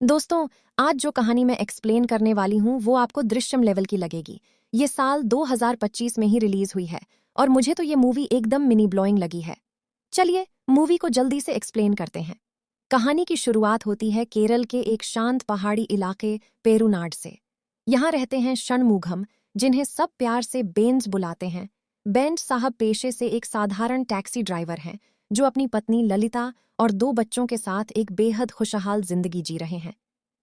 दोस्तों, आज जो कहानी मैं एक्सप्लेन करने वाली हूँ वो आपको दृश्यम लेवल की लगेगी। ये साल 2025 में ही रिलीज हुई है और मुझे तो ये मूवी एकदम मिनी ब्लोइंग लगी है। चलिए मूवी को जल्दी से एक्सप्लेन करते हैं। कहानी की शुरुआत होती है केरल के एक शांत पहाड़ी इलाके पेरुनाड से। यहाँ रहते हैं षणमुगम, जिन्हें सब प्यार से बेंज बुलाते हैं। बेंज साहब पेशे से एक साधारण टैक्सी ड्राइवर हैं जो अपनी पत्नी ललिता और 2 बच्चों के साथ एक बेहद खुशहाल जिंदगी जी रहे हैं।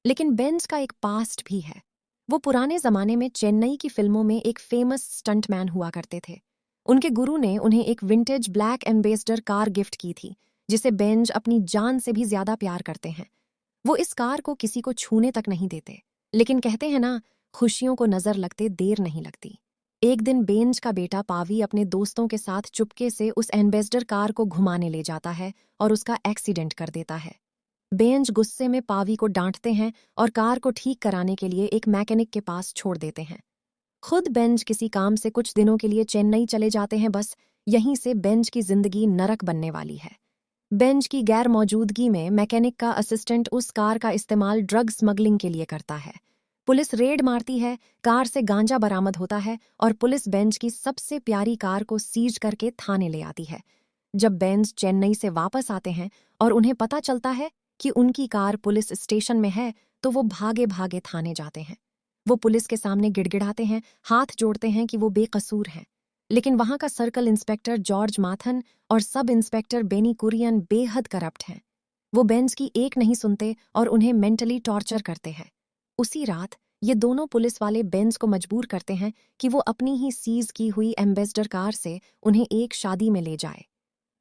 लेकिन बेंज का एक पास्ट भी है। वो पुराने जमाने में चेन्नई की फिल्मों में एक फेमस स्टंटमैन हुआ करते थे। उनके गुरु ने उन्हें एक vintage black ambassador car gift की थी, जिसे बेंज अपनी जान से भी ज्यादा प्यार करते हैं। वो इस कार को किसी को छूने तक नहीं देते, लेकिन कहते हैं ना, खुशियों को नजर लगते देर नहीं लगती। एक दिन बेंज का बेटा पावी अपने दोस्तों के साथ चुपके से उस एम्बेसडर कार को घुमाने ले जाता है और उसका एक्सीडेंट कर देता है। बेंज गुस्से में पावी को डांटते हैं और कार को ठीक कराने के लिए एक मैकेनिक के पास छोड़ देते हैं। खुद बेंज किसी काम से कुछ दिनों के लिए चेन्नई चले जाते हैं। बस यहीं से बेंज की जिंदगी नरक बनने वाली है। बेंज की गैर मौजूदगी में मैकेनिक का असिस्टेंट उस कार का इस्तेमाल ड्रग स्मगलिंग के लिए करता है। पुलिस रेड मारती है, कार से गांजा बरामद होता है और पुलिस बेंज की सबसे प्यारी कार को सीज करके थाने ले आती है। जब बेंज चेन्नई से वापस आते हैं और उन्हें पता चलता है कि उनकी कार पुलिस स्टेशन में है, तो वो भागे भागे थाने जाते हैं। वो पुलिस के सामने गिड़गिड़ाते हैं, हाथ जोड़ते हैं कि वो बेकसूर हैं। लेकिन वहां का सर्कल इंस्पेक्टर जॉर्ज माथन और सब इंस्पेक्टर बेनी कुरियन बेहद करप्ट हैं। वो बेंज की एक नहीं सुनते और उन्हें मेंटली टॉर्चर करते हैं। उसी रात ये दोनों पुलिस वाले बेंज को मजबूर करते हैं कि वो अपनी ही सीज की हुई एम्बेसडर कार से उन्हें एक शादी में ले जाए।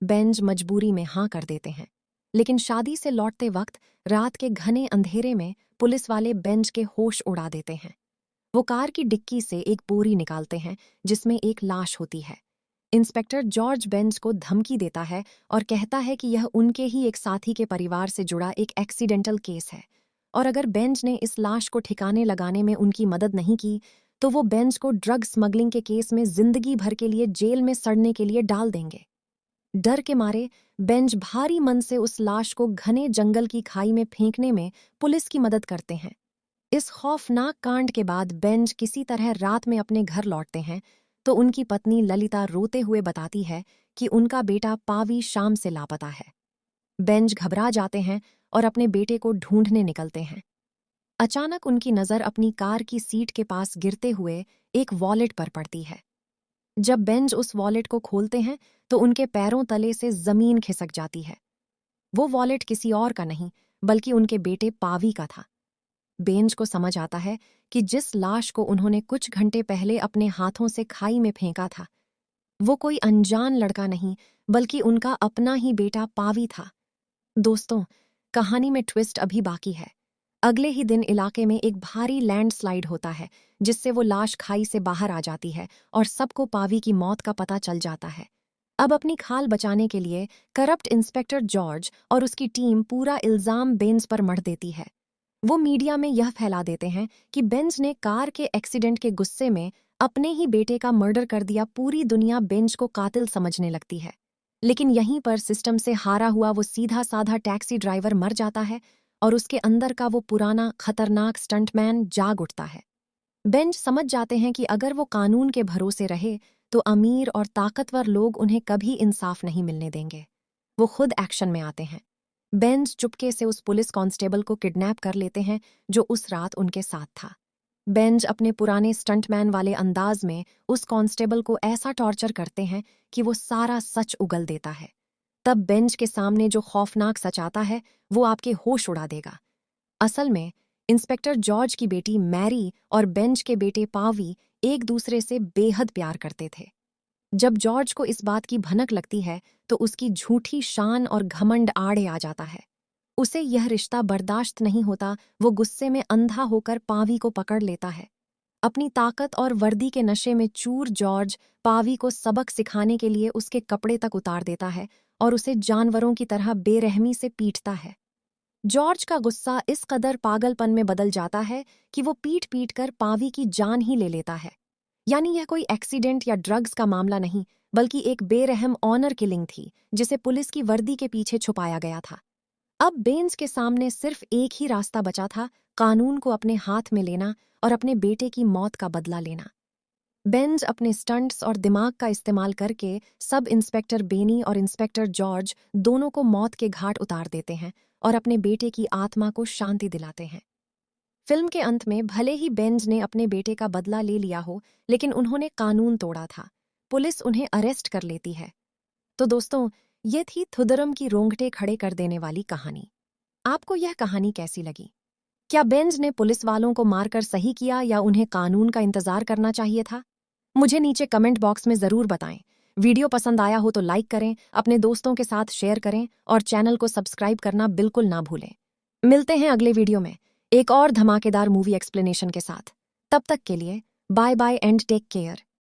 बेंज मजबूरी में हाँ कर देते हैं, लेकिन शादी से लौटते वक्त रात के घने अंधेरे में पुलिस वाले बेंज के होश उड़ा देते हैं। वो कार की डिक्की से एक बोरी निकालते हैं जिसमें एक लाश होती है। इंस्पेक्टर जॉर्ज बेंज को धमकी देता है और कहता है कि यह उनके ही एक साथी के परिवार से जुड़ा एक एक्सीडेंटल केस है, और अगर बेंज ने इस लाश को ठिकाने लगाने में उनकी मदद नहीं की तो वो बेंज को ड्रग स्मगलिंग के केस में जिंदगी भर के लिए जेल में सड़ने के लिए डाल देंगे। डर के मारे बेंज भारी मन से उस लाश को घने जंगल की खाई में फेंकने में पुलिस की मदद करते हैं। इस खौफनाक कांड के बाद बेंज किसी तरह रात में अपने घर लौटते हैं तो उनकी पत्नी ललिता रोते हुए बताती है कि उनका बेटा पावी शाम से लापता है। बेंज घबरा जाते हैं और अपने बेटे को ढूंढने निकलते हैं। अचानक उनकी नज़र अपनी कार की सीट के पास गिरते हुए एक वॉलेट पर पड़ती है। जब बेंज उस वॉलेट को खोलते हैं तो उनके पैरों तले से जमीन खिसक जाती है। वो वॉलेट किसी और का नहीं, बल्कि उनके बेटे पावी का था। बेंज को समझ आता है कि जिस लाश को उन्होंने कुछ घंटे पहले अपने हाथों से खाई में फेंका था, वो कोई अनजान लड़का नहीं, बल्कि उनका अपना ही बेटा पावी था। दोस्तों, कहानी में ट्विस्ट अभी बाकी है। अगले ही दिन इलाके में एक भारी लैंडस्लाइड होता है, जिससे वो लाश खाई से बाहर आ जाती है और सबको पावी की मौत का पता चल जाता है। अब अपनी खाल बचाने के लिए करप्ट इंस्पेक्टर जॉर्ज और उसकी टीम पूरा इल्जाम बेंज पर मढ़ देती है। वो मीडिया में यह फैला देते हैं कि बेंज ने कार के एक्सीडेंट के गुस्से में अपने ही बेटे का मर्डर कर दिया। पूरी दुनिया बेंज को कातिल समझने लगती है। लेकिन यहीं पर सिस्टम से हारा हुआ वो सीधा साधा टैक्सी ड्राइवर मर जाता है और उसके अंदर का वो पुराना खतरनाक स्टंटमैन जाग उठता है। बेंज समझ जाते हैं कि अगर वो कानून के भरोसे रहे तो अमीर और ताकतवर लोग उन्हें कभी इंसाफ नहीं मिलने देंगे। वो खुद एक्शन में आते हैं। बेंज चुपके से उस पुलिस कांस्टेबल को किडनैप कर लेते हैं जो उस रात उनके साथ था। बेंज अपने पुराने स्टंटमैन वाले अंदाज में उस कांस्टेबल को ऐसा टॉर्चर करते हैं कि वो सारा सच उगल देता है। तब बेंज के सामने जो खौफनाक सच आता है वो आपके होश उड़ा देगा। असल में इंस्पेक्टर जॉर्ज की बेटी मैरी और बेंज के बेटे पावी एक दूसरे से बेहद प्यार करते थे। जब जॉर्ज को इस बात की भनक लगती है तो उसकी झूठी शान और घमंड आड़े आ जाता है। उसे यह रिश्ता बर्दाश्त नहीं होता। वो गुस्से में अंधा होकर पावी को पकड़ लेता है। अपनी ताकत और वर्दी के नशे में चूर जॉर्ज पावी को सबक सिखाने के लिए उसके कपड़े तक उतार देता है और उसे जानवरों की तरह बेरहमी से पीटता है। जॉर्ज का गुस्सा इस कदर पागलपन में बदल जाता है कि वो पीट पीट कर पावी की जान ही ले लेता है। यानी यह कोई एक्सीडेंट या ड्रग्स का मामला नहीं, बल्कि एक बेरहम ऑनर किलिंग थी जिसे पुलिस की वर्दी के पीछे छुपाया गया था। अब बेंज के सामने सिर्फ एक ही रास्ता बचा था, कानून को अपने हाथ में लेना और अपने बेटे की मौत का बदला लेना। बेंज अपने स्टंट्स और दिमाग का इस्तेमाल करके सब इंस्पेक्टर बेनी और इंस्पेक्टर जॉर्ज दोनों को मौत के घाट उतार देते हैं और अपने बेटे की आत्मा को शांति दिलाते हैं। फिल्म के अंत में भले ही बेंज ने अपने बेटे का बदला ले लिया हो, लेकिन उन्होंने कानून तोड़ा था। पुलिस उन्हें अरेस्ट कर लेती है। तो दोस्तों, ये थी थुदरम की रोंगटे खड़े कर देने वाली कहानी। आपको यह कहानी कैसी लगी? क्या बेंज ने पुलिस वालों को मारकर सही किया या उन्हें कानून का इंतजार करना चाहिए था? मुझे नीचे कमेंट बॉक्स में जरूर बताएं। वीडियो पसंद आया हो तो लाइक करें, अपने दोस्तों के साथ शेयर करें और चैनल को सब्सक्राइब करना बिल्कुल ना भूलें। मिलते हैं अगले वीडियो में एक और धमाकेदार मूवी एक्सप्लेनेशन के साथ। तब तक के लिए bye bye and take care.